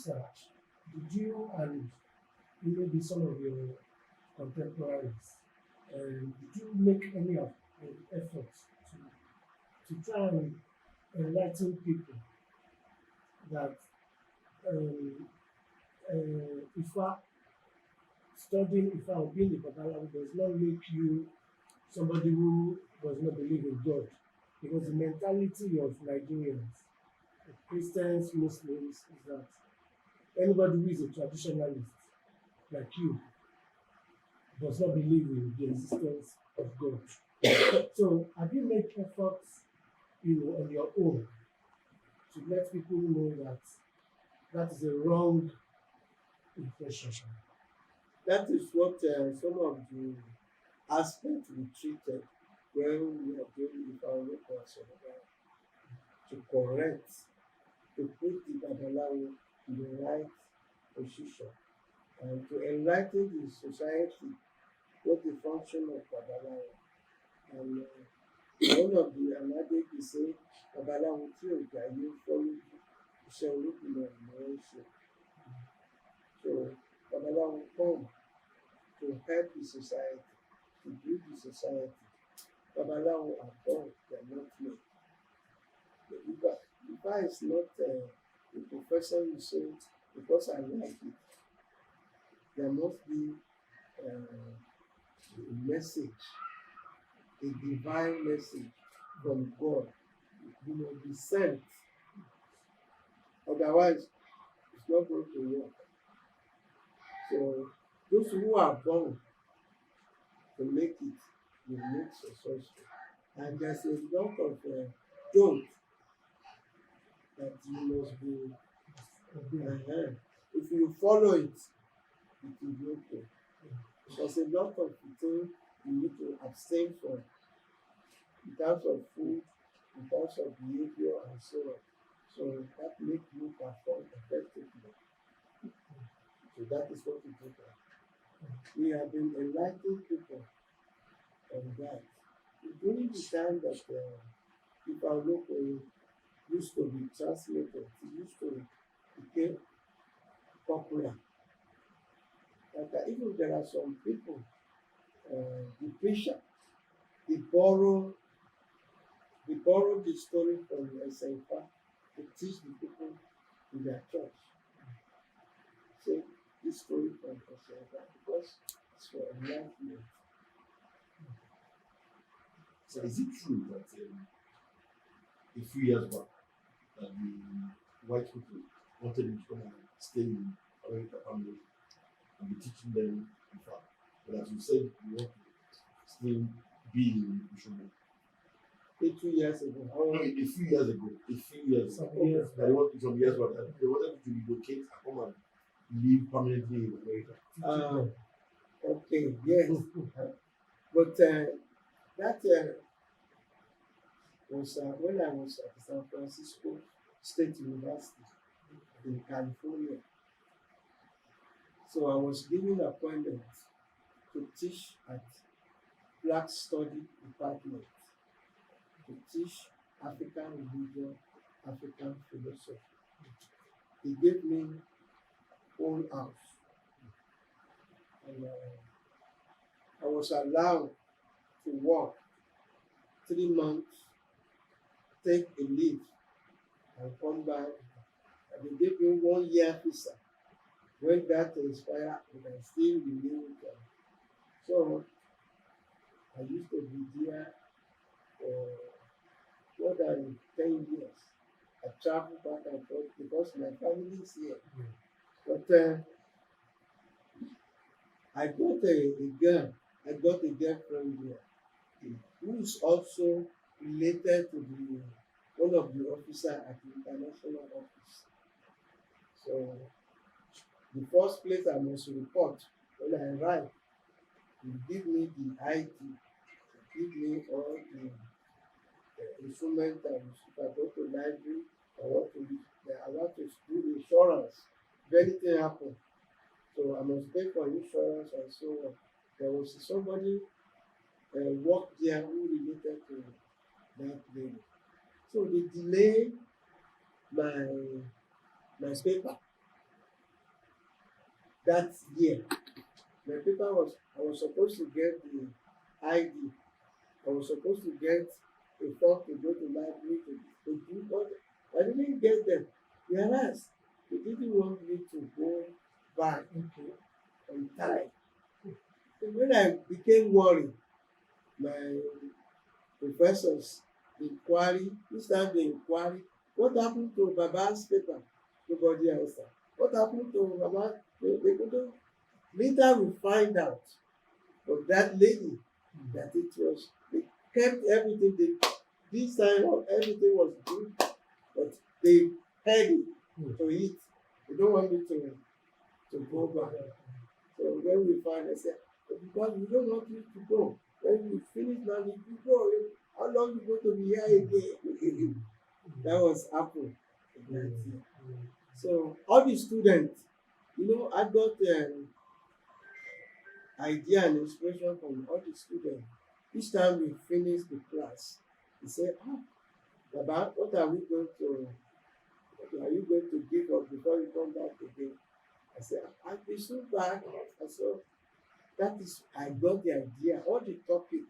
research, did you and maybe some of your contemporaries, did you make any efforts to try and enlighten people that um, Ifa, studying Ifa or being a Babalawo does not make you somebody who does not believe in God? Because the mentality of Nigerians, Christians, Muslims, is that anybody who is a traditionalist like you does not believe in the existence of God. So have you made efforts, on your own to let people know that that is a wrong impression? That is what some of the aspects we treated when we are doing the foundation to correct, to put the Babalawo in the right position, and to enlighten the society what the function of Babalawo. And one of the Amadeki say, Babalawo tí ò jáyé fọ́lójú, iṣẹ́ olókùnrin ọ̀nà ń ṣe. So Babalawo come to help the society, to build the society. Babalawo are born, they are not made. The Ifa is not a profession you say because I like it. There must be a message, a divine message from God. You must be sent. Otherwise, it's not going to work. So those who are born to make it will make successful. And there's a lot of don't that you must be. If you follow it, it will be okay. There's a lot of things you need to abstain from in terms of food, in terms of behavior, and so on. So that makes you perform effectively. So that is what we do. We have been enlightening people on that. During the time that people used to be translated, it used to become popular. That even there are some people, the preacher, they borrow the story from Saifa to teach the people in their church. Say this story from Saifa because it's for enlightenment. So is it true that a few years back that the white people wanted them to come and stay in America family and be teaching them Ifa? But as you said, you want to still be in Osogbo. 2 years ago. No, a few years ago. They wanted some years back. They wanted to relocate and come and live permanently in America. Okay, yes. But that was when I was at San Francisco State University in California. So I was given appointment to teach at Black Study Department, to teach African religion, African philosophy. He gave me whole house. And I was allowed to work 3 months, take a leave, and come back. And they gave me 1 year visa. When that expired, I can still renew it. So I used to be there for more than 10 years. I traveled back and forth because my family is here. But I got a girlfriend here who is also related to one of the officers at the international office. So the first place I must report when I arrive, you give me the ID, you give me all the instruments, and if I go to library, I want to do insurance. If anything happens, so I must pay for insurance and so on. There was somebody worked there who related to that lady. So they delayed my paper. that year. My paper was, I was supposed to get the ID. I was supposed to get a form to go to library to do all that. I didn't get them. Whereas they didn't want me to go back on time. So when I became worried, my professors inquiry, this time they inquiry, what happened to Baba's paper? Nobody answered. What happened to Baba? They couldn't. Later we find out from that lady that it was, they kept everything, this time everything was good, but they had it to eat. They don't want me to go back. So when we find, I said, because we don't want you to go. When we finish now, if you go, how long you going to be here again? That was Apple. So all the students, I got idea and inspiration from all the students. Each time we finish the class, they say, Baba, what are you going to give up before you come back again? I said, I'll be soon back. I said, I got the idea, all the topic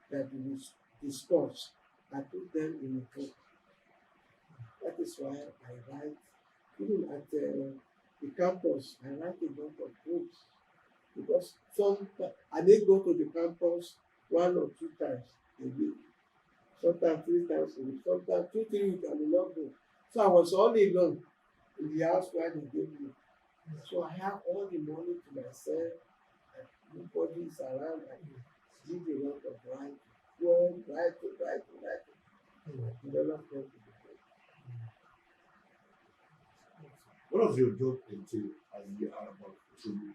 that we discuss, I put them in a book. That is why I write, even at the campus, I write a lot of books. Because I may go to the campus 1 or 2 times a week, sometimes 3 times a week, sometimes 2, 3 weeks, I will not go. So I was all alone in the house where they gave me. So I have all the money to myself, and nobody is around. I did a lot of writing, develop them. What does your job entail as the Araba Osogbo?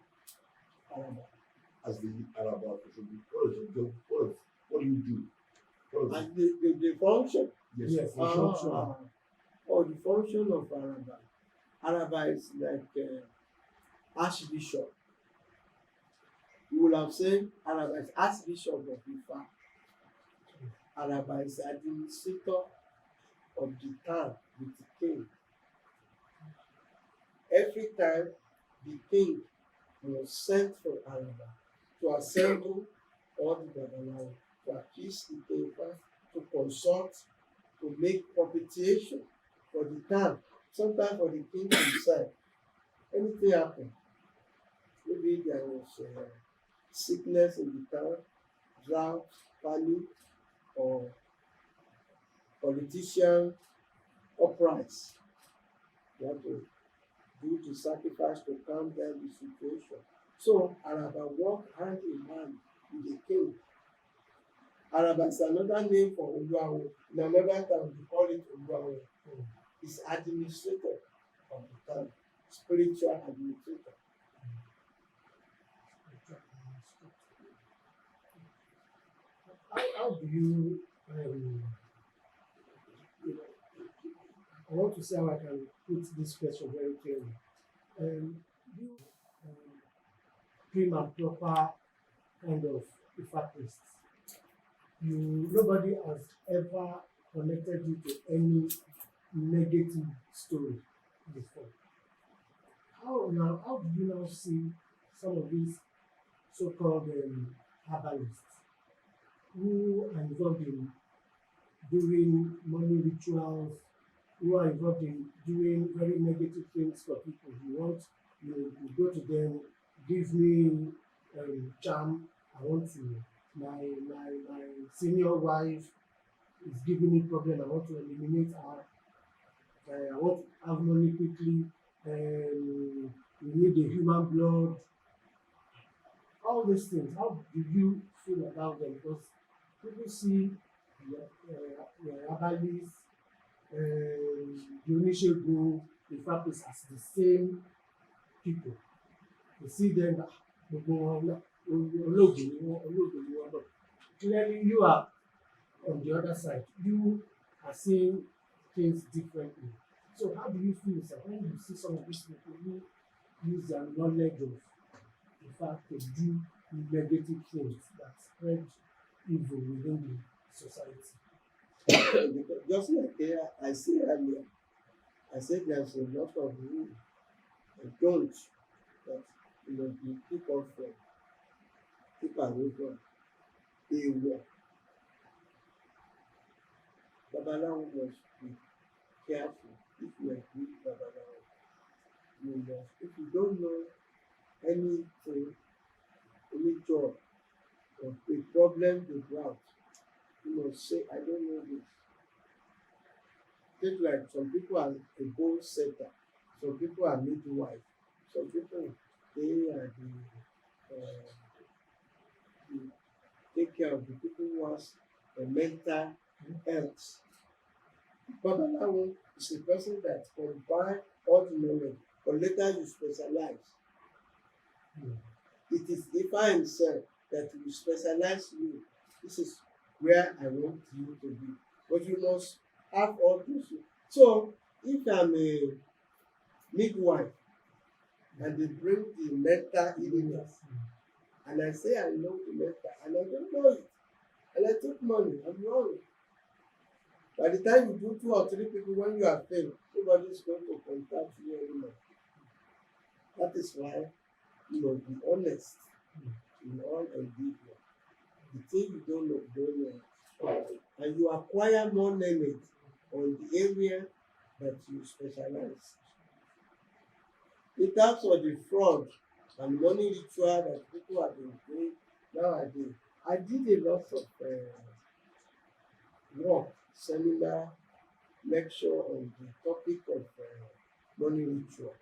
Araba. As the Araba Osogbo, what is your job? What do you do? And the function. Yes, the function. The function of Araba. Araba is like Archbishop. You will have said Araba is Archbishop of Ifa. Araba is administrator of the town with the king. Every time the king was sent for Araba to assemble all the Babalawo, to appease the king, to consult, to make propitiation for the town, sometimes for the king himself. Anything happened. Maybe there was sickness in the town, drought, panic, or politician uprise. You have to do the sacrifice to calm down the situation. So Araba walked hand in hand with the king. Araba is another name for Oluwawo. In another town we call it Oluwawo. He's administrator of the town, spiritual administrator. How do you, I want to see how I can put this question very clearly. You prim and proper kind of Ifa priest. Nobody has ever connected you to any negative story before. How do you now see some of these so-called herbalists who are involved in doing money rituals, who are involved in doing very negative things for people? You go to them, give me charm. I want to, my senior wife is giving me problem. I want to eliminate her. I want to have money quickly. We need the human blood. All these things. How do you feel about them? Because people see the herbalists, the Onisegbo, the Ifapis as the same people. You see them, but clearly you are on the other side. You are seeing things differently. So how do you feel, sir, when you see some of these people who use their knowledge of, in fact, to do negative things that spread evil within the society? Just like I said earlier, I said there's a lot of rule and don't that you keep on from, keep away from èèwọ̀. Babalawo must be careful if you are doing Babalawo. You must, if you don't know anything, any job or a problem they brought, you must say, I don't know this. Just like some people are a goal setter, some people are midwife, some people they are the take care of the people who has a mental health. Babalawo is a person that combine all the knowledge, but later you specialize. It is Ifa himself that will specialize you. This is where I want you to be. But you must have all this. So if I'm a midwife and they bring the mental illness, and I say I know the mental, and I don't know it, and I took money, I'm wrong. By the time you do 2 or 3 people, when you are failed, nobody is going to contact you anymore. That is why you must be honest in all endeavor. The thing you don't know, and you acquire more knowledge on the area that you specialize. In terms of the fraud and money ritual that people have been doing nowadays, I did a lot of work, seminar, lecture on the topic of money ritual.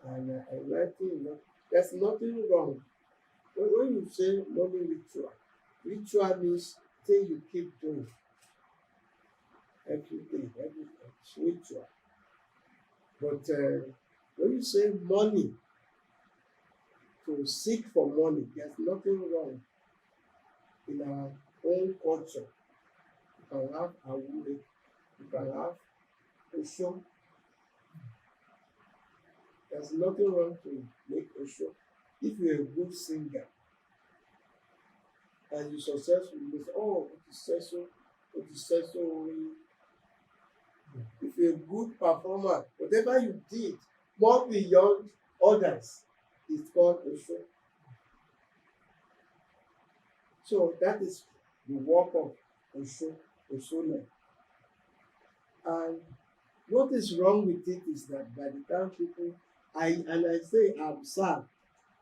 And I like it. There's nothing wrong. When you say money ritual means thing you keep doing every day, it's ritual. But when you say money, to seek for money, there's nothing wrong. In our own culture, you can have awure, you can have osho. There's nothing wrong to make osho. If you're a good singer and you're successful, you say, oh, it is so. If you're a good performer, whatever you did, more beyond others, it's called osho. So that is the work of osho. And what is wrong with it is that by the time people, I observe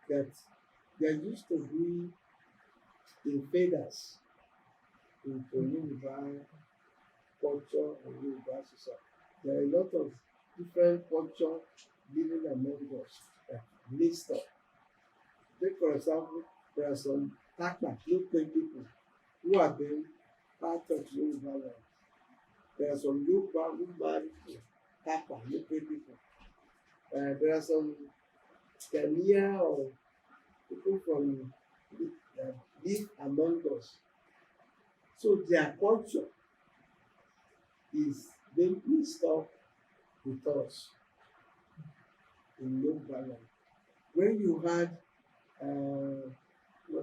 that there used to be invaders into Yoruba culture and Yoruba society. There are a lot of different culture living among us that mixed up. Take for example, there are some Takpa, local people who have been part of Yoruba land. There are some Yoruba who marry Takpa, local people. There are some Kenya or people from that live among us. So their culture is being mixed up with us in Yoruba land. When you had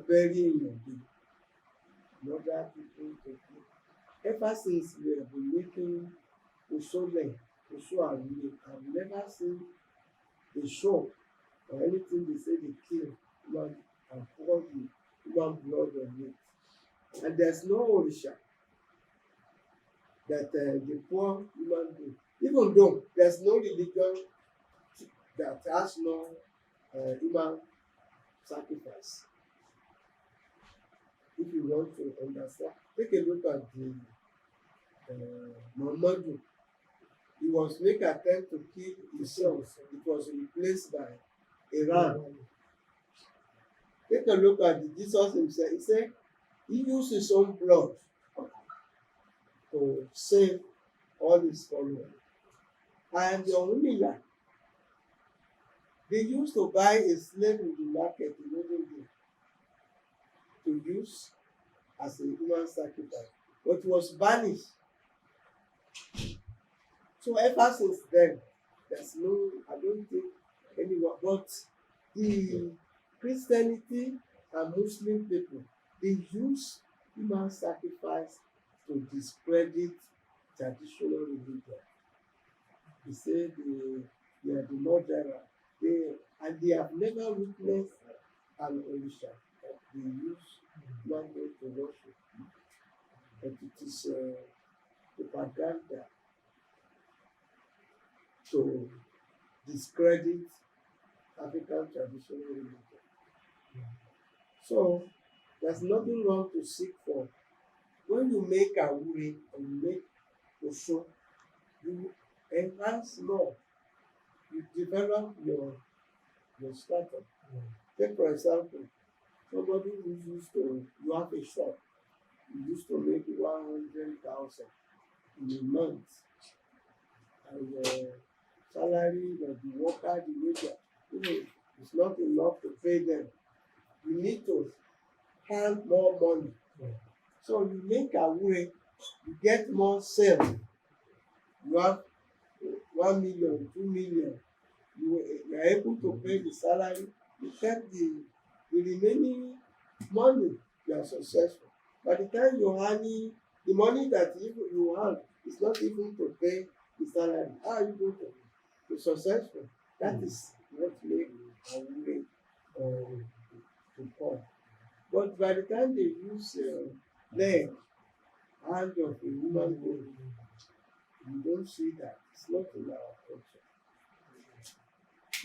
burying your big mother people to do, ever since we have been making Osho Awuye, I've never seen a show or anything they say they kill human and pour the human blood on it. And there's no Orisha that they pour human blood. Even though there's no religion that has no human sacrifice. If you want to understand, take a look at the Muhammadu. He was making attempt to kill himself. It was replaced by Iran. Take a look at Jesus himself. He said he used his own blood to save all his followers. And the Orunmila, they used to buy a slave in the market in olden days to use as a human sacrifice, but it was banished. So ever since then, there's no, I don't think anyone, but the Christianity and Muslim people, they use human sacrifice to discredit traditional religion. They say they are the murderer. and they have never witnessed an Orisha that they use mango to worship. But it is propaganda to discredit African traditional religion. So there's nothing wrong to seek for. When you make Awure and you make Osho, you enhance more. You develop your startup. Take for example, somebody who used to, you have a shop, you used to make 100,000 in a month, and salary of the worker, the wager, it's not enough to pay them. You need to earn more money. So you make Awure, you get more sales. You have 1 million, 2 million. You are able to pay the salary. You get the remaining money. You are successful. By the time you earn the money that you earn is not even to pay the salary. How are you going to be successful? That is what makes Awure to come. But by the time they use leg, hand of a human being, you don't see that. It's not in our culture.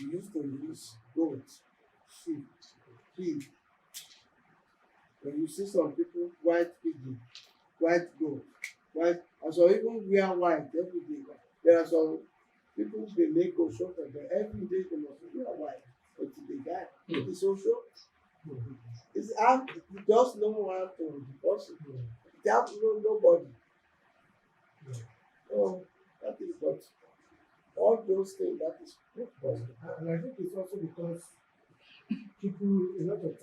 We used to use goat, sheep, pig. When you see some people, white pigeon, white goat, white, and so even wear white every day. There are some people they make Osho for them. Every day they must wear white until they die. It is Osho. It's out, you just know how to divorce it. It have nobody. So that is what all those things that is possible. And I think it's also because people a lot of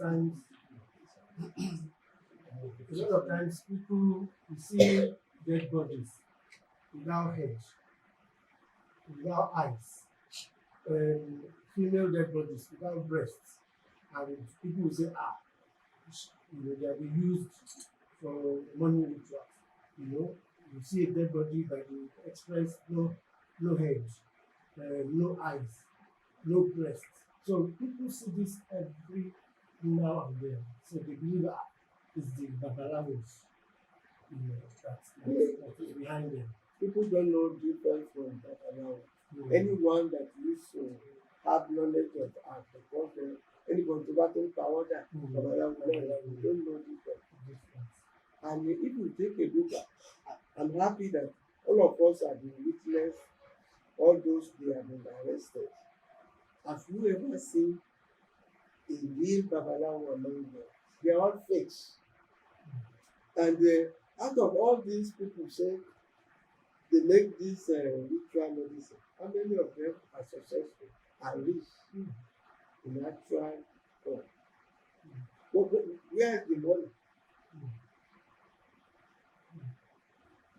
times people you see dead bodies without head, without eyes, female dead bodies without breasts, and people will say, they have been used for money rituals. You see a dead body, but you express no head, no eyes, no breasts. So people see this every now and then. So they believe it's the babalawos, that is behind them. People don't know difference from Babalawo. Anyone that used to have knowledge of art, because anybody to back in power that Babalawo don't know difference. And if you take a look at, I'm happy that all of us have been witness all those they have been arrested. Have you ever seen a real Babalawo among them? They are all fakes. And out of all these people say they make this ritual medicine, how many of them are successful and rich in actual form? Where is the money?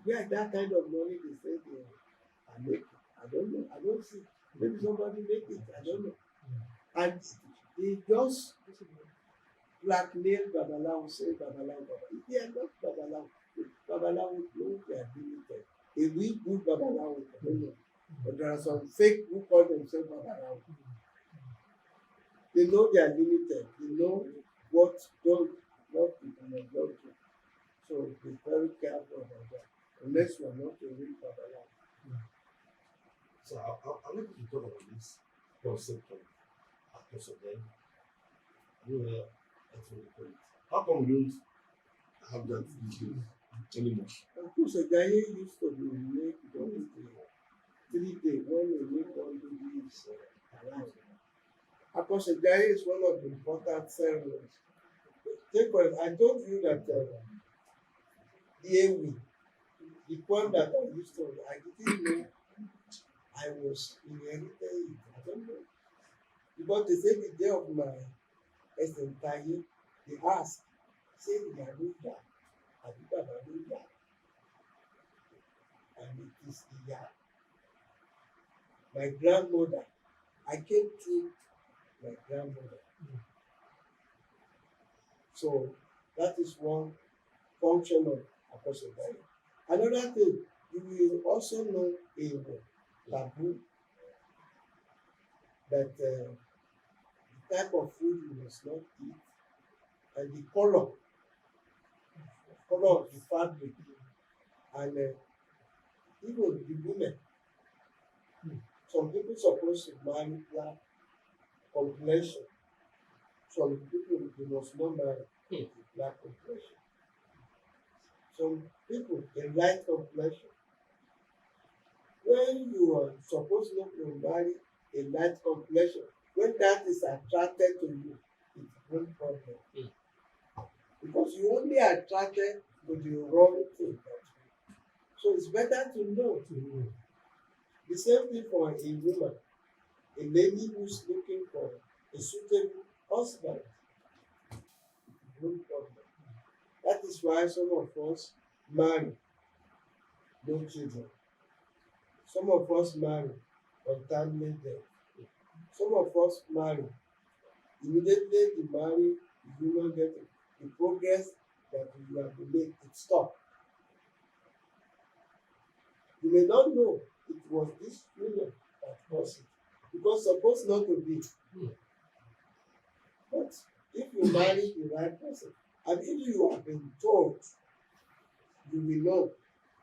Where is that kind of money they say they are making? I don't know. I don't see. Maybe somebody make it. I don't know. And they just blackmail Babalawo, say Babalawo. If they are not Babalawo, Babalawo know they are limited. A real good Babalawo, I don't know. But there are some fake who call themselves Babalawo. They know they are limited. They know what you cannot do. So be very careful about that. Unless you are not a real Babalawo. So I'd like to talk about this concept of Osogbo. How come we don't have that these days anymore? Of course, a guy used to be make during the 3 days when we make all the leaves around. Of course, a guy is one of the important ceremonies. Take for I told you that the Ewi, the poem that I used to, I didn't know I was inherited it. I don't know. Because they say the day of my Esentaye, they ask, say Yaruda, Abiba Baruda, and it is Iya. My grandmother, I came through my grandmother. So that is one function of Apostle Bible. Another thing, you will also know a taboo that type of food you must not eat, and the color of the fabric, and even the women. Some people supposed to marry black complexion. Some people they must not marry black complexion. Some people a light complexion. When you are supposed not to marry a light complexion, when that is attracted to you, it's no problem. Because you only attracted to the wrong thing. So it's better to know. The same thing for a woman, a lady who's looking for a suitable husband. No problem. That is why some of us marry no children. Some of us marry untimely death. Some of us marry immediately you marry, you do not get it. The progress that you have been made, it stopped. You may not know it was this union that caused it, because supposed not to be. But if you marry the right person, and if you have been told, you will know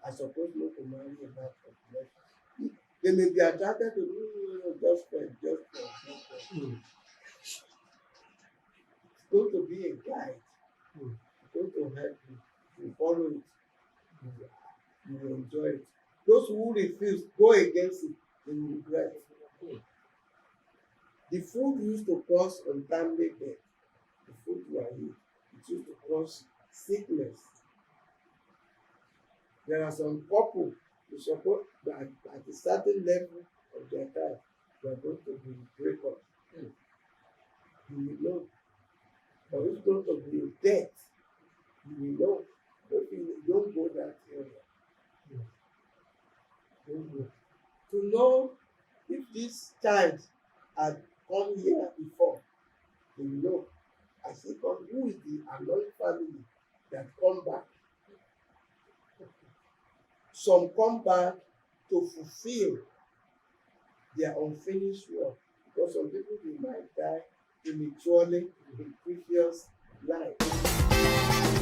I supposed not to marry a bad population. They may be attracted to just friend. It's going to be a guide. It's going to help you. You follow it. You will enjoy it. Those who refuse, go against it, they will regret it. The food used to cause untimely death. The food you are eating, it used to cause sickness. There are some people who support that at a certain level of their time, they are going to be break up. You will know. Or it's going to be death. You will know. But you don't go that area. Don't go. To know if this child had come here before, you will know. As he come, who is the annoying family that come back? Some come back to fulfill their unfinished work, because some people they might die prematurely in previous life.